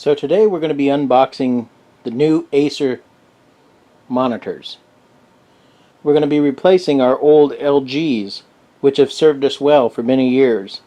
So today we're going to be unboxing the new ACER monitors. We're going to be replacing our old LGs, which have served us well for many years.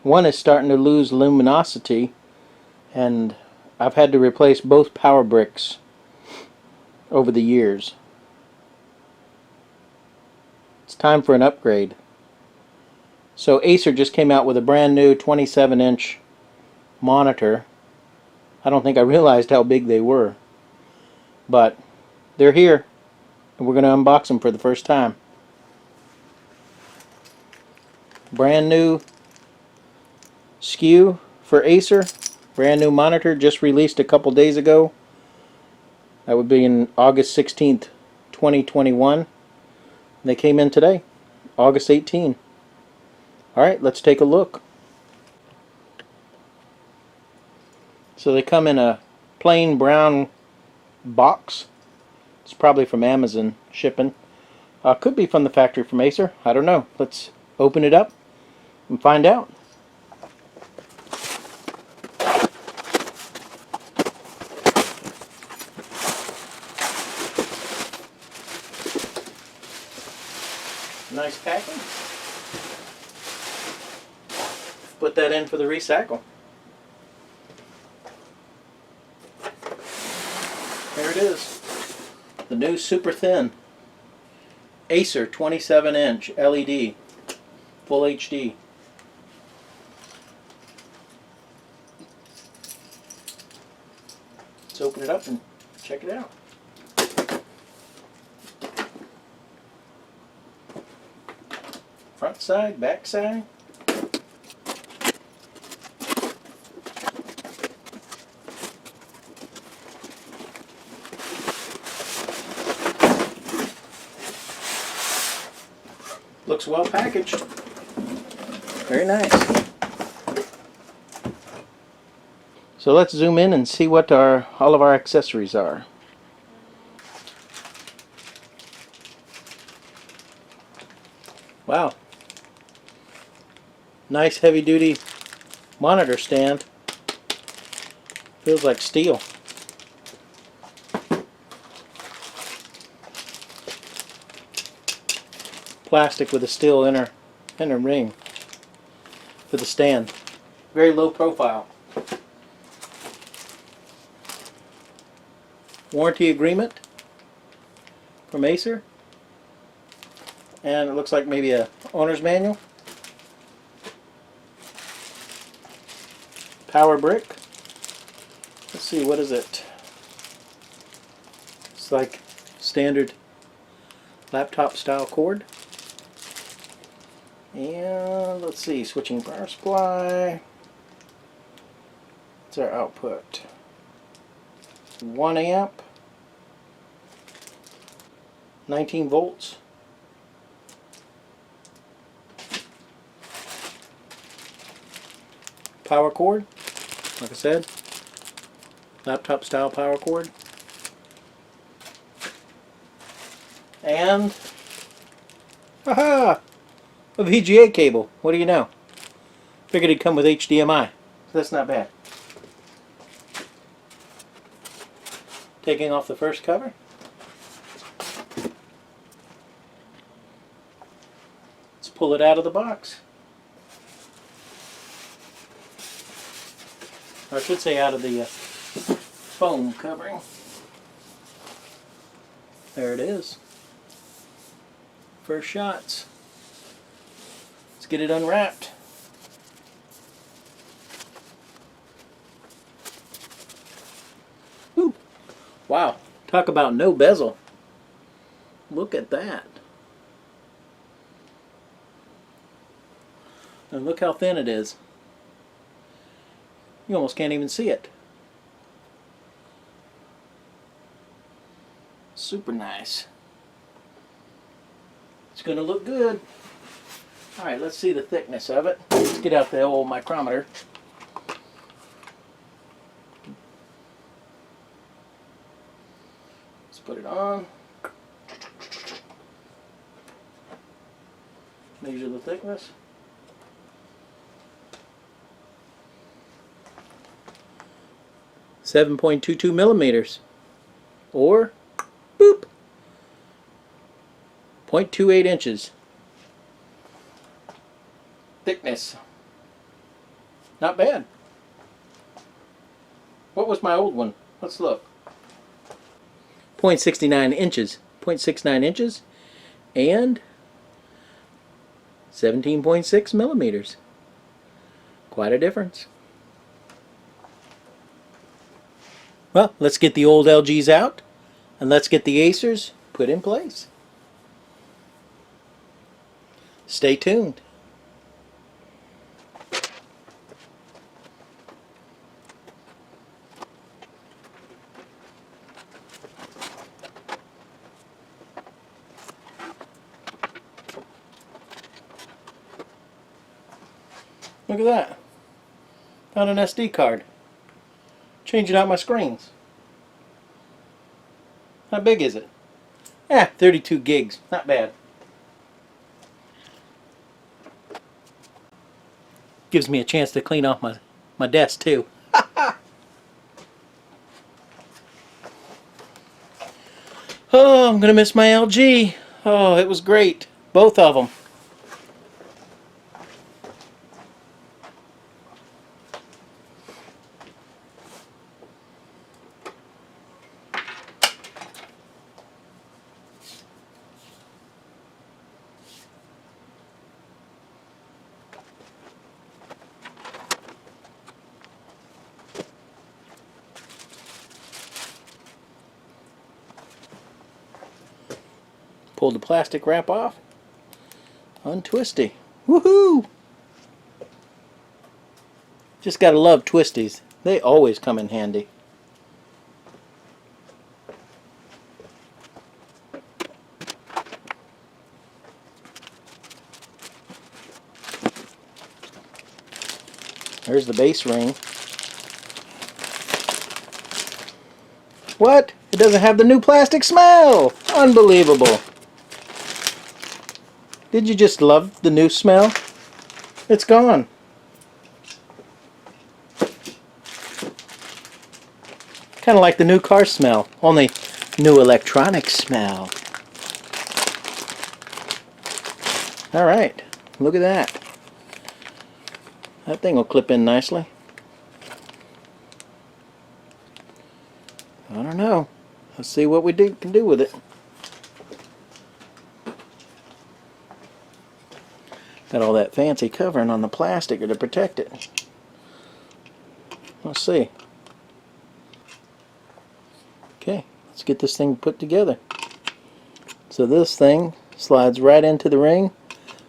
One is starting to lose luminosity, and I've had to replace both power bricks over the years. It's time for an upgrade. So ACER just came out with a brand new 27-inch monitor. I don't think I realized how big they were, but they're here, and we're going to unbox them for the first time. Brand new SKU for ACER, brand new monitor just released a couple days ago. That would be in August 16th, 2021. They came in today, August 18. Alright, let's take a look. So they come in a plain brown box. It's probably from Amazon shipping. Could be from the factory from ACER. I don't know. Let's open it up and find out. Nice packing. Put that in for the recycle. There it is. The new super thin ACER 27-inch LED Full HD. Let's open it up and check it out. Front side, back side. Looks well packaged. Very nice. So let's zoom in and see what all of our accessories are. Wow. Nice heavy duty monitor stand. Feels like steel. Plastic with a steel inner ring for the stand. Very low profile. Warranty agreement from ACER. And it looks like maybe a owner's manual. Power brick. Let's see, what is it? It's like standard laptop style cord. And let's see, switching power supply. What's our output? 1 amp, 19 volts. Power cord, like I said, laptop style power cord. And, aha! A VGA cable. What do you know? Figured it'd come with HDMI. So that's not bad. Taking off the first cover. Let's pull it out of the box. Or I should say out of the foam covering. There it is. First shots. Let's get it unwrapped. Ooh. Wow. Talk about no bezel. Look at that. And look how thin it is. You almost can't even see it. Super nice. It's going to look good. Alright, let's see the thickness of it. Let's get out the old micrometer. Let's put it on. Measure the thickness. 7.22 millimeters, or boop, 0.28 inches thickness. Not bad. What was my old one? Let's look. 0.69 inches. 0.69 inches and 17.6 millimeters. Quite a difference. Well, let's get the old LGs out and let's get the Acers put in place. Stay tuned. Look at that. Found an SD card. Changing out my screens. How big is it? 32 gigs. Not bad. Gives me a chance to clean off my desk too. Oh, I'm gonna miss my LG. Oh, it was great. Both of them. Pull the plastic wrap off. Untwisty. Woohoo! Just gotta love twisties. They always come in handy. There's the base ring. What? It doesn't have the new plastic smell! Unbelievable. Did you just love the new smell? It's gone. Kind of like the new car smell, only new electronic smell. Alright, look at that. That thing will clip in nicely. I don't know. Let's see what we can do with it. Got all that fancy covering on the plastic to protect it. Let's see. Okay, let's get this thing put together. So this thing slides right into the ring,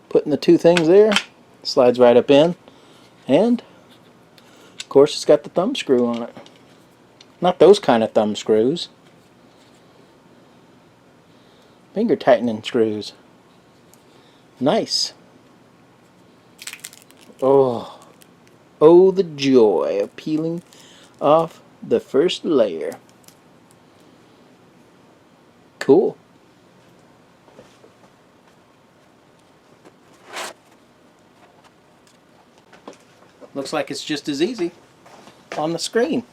putting the two things there, slides right up in, and of course it's got the thumb screw on it. Not those kind of thumb screws. Finger tightening screws. Nice. Oh, oh, the joy of peeling off the first layer. Cool. Looks like it's just as easy on the screen.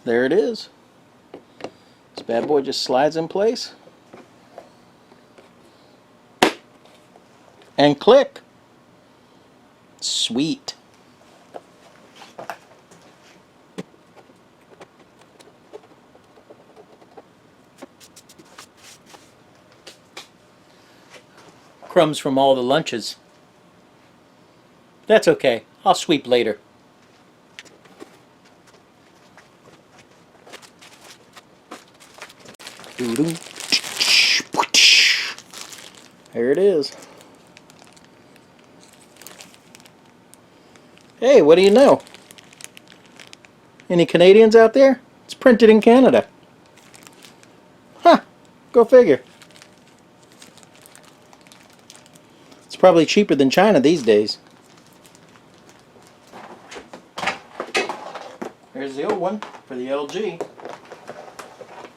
There it is. This bad boy just slides in place. And click. Sweet. Crumbs from all the lunches. That's okay. I'll sweep later. There it is. Hey, what do you know? Any Canadians out there? It's printed in Canada. Huh, go figure. It's probably cheaper than China these days. There's the old one for the LG.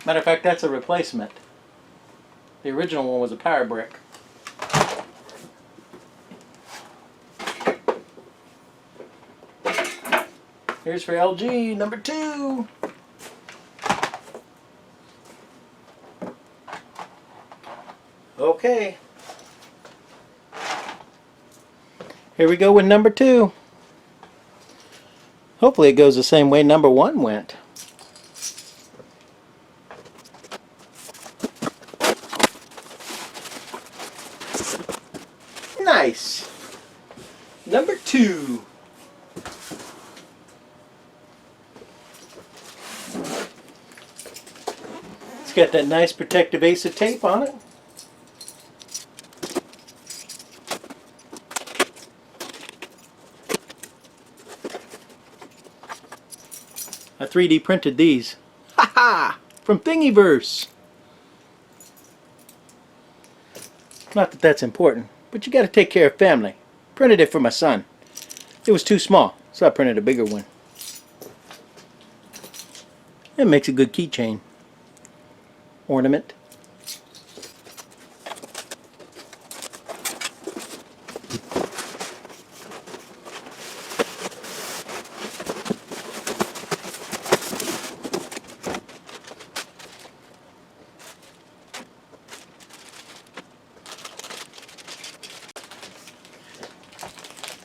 Matter of fact, that's a replacement. The original one was a power brick. Here's for LG number 2. Okay. Here we go with number 2. Hopefully it goes the same way number 1 went. Nice. Number 2. It's got that nice protective ACER tape on it. I 3D printed these. Ha ha! From Thingiverse. Not that that's important, but you got to take care of family. Printed it for my son. It was too small, so I printed a bigger one. It makes a good keychain ornament.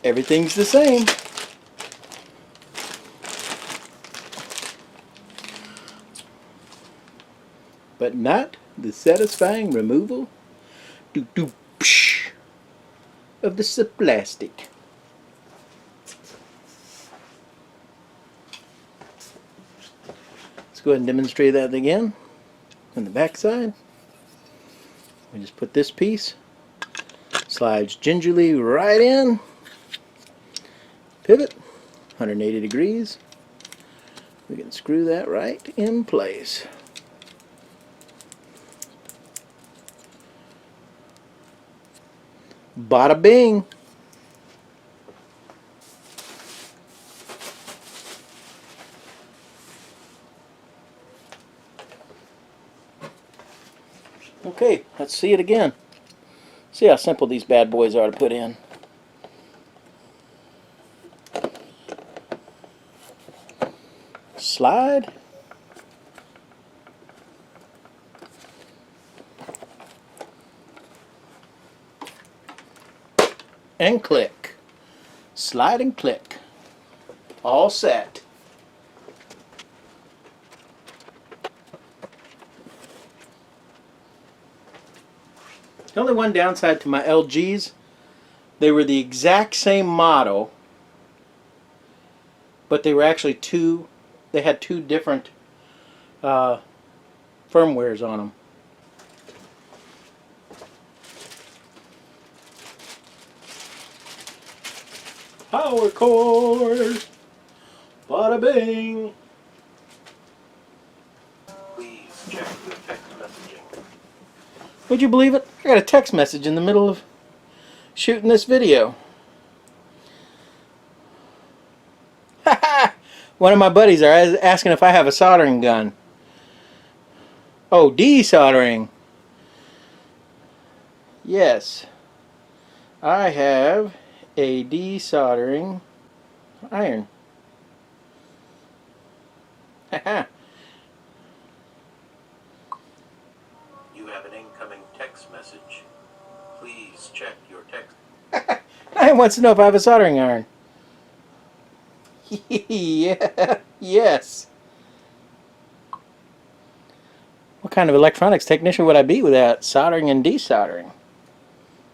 Everything's the same. But not the satisfying removal of the plastic. Let's go ahead and demonstrate that again. On the back side, we just put this piece, slides gingerly right in, pivot 180 degrees. We can screw that right in place. Bada bing. Okay, let's see it again. See how simple these bad boys are to put in. Slide. And click. Slide and click. All set. The only one downside to my LGs, they were the exact same model, but they were actually they had two different firmwares on them. Power cord. Bada bing. Please check your text messaging. Would you believe it? I got a text message in the middle of shooting this video. One of my buddies are asking if I have a soldering gun. Oh, desoldering. Yes. I have a desoldering iron. Haha. You have an incoming text message. Please check your text. I wants to know if I have a soldering iron. Yeah. Yes. What kind of electronics technician would I be without soldering and desoldering?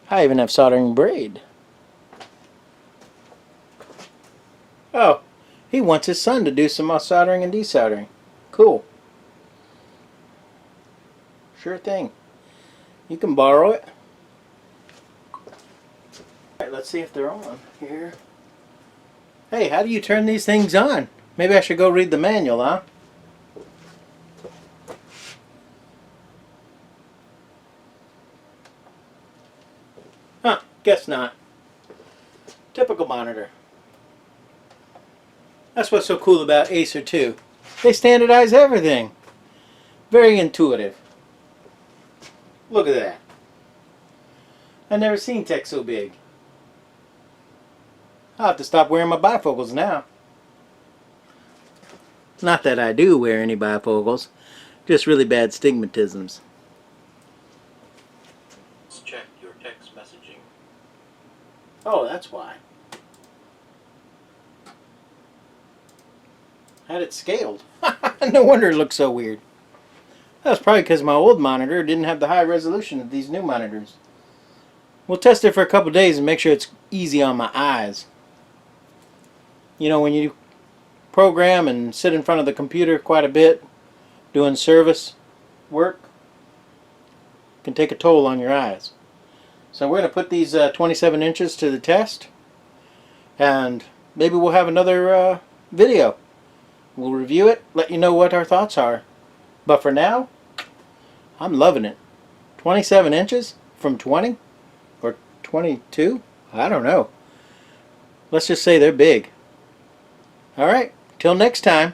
I even have soldering braid. Oh, he wants his son to do some more soldering and desoldering. Cool. Sure thing. You can borrow it. Alright, let's see if they're on here. Hey, how do you turn these things on? Maybe I should go read the manual, huh? Huh, guess not. Typical monitor. That's what's so cool about ACER too. They standardize everything. Very intuitive. Look at that. I've never seen tech so big. I'll have to stop wearing my bifocals now. Not that I do wear any bifocals, just really bad stigmatisms. Let's check your text messaging. Oh, that's why. Had it scaled. No wonder it looks so weird. That's probably because my old monitor didn't have the high resolution of these new monitors. We'll test it for a couple days and make sure it's easy on my eyes. You know, when you program and sit in front of the computer quite a bit, doing service work, can take a toll on your eyes. So we're going to put these 27 inches to the test, and maybe we'll have another video. We'll review it, let you know what our thoughts are. But for now, I'm loving it. 27 inches from 20 or 22? I don't know. Let's just say they're big. Alright, till next time.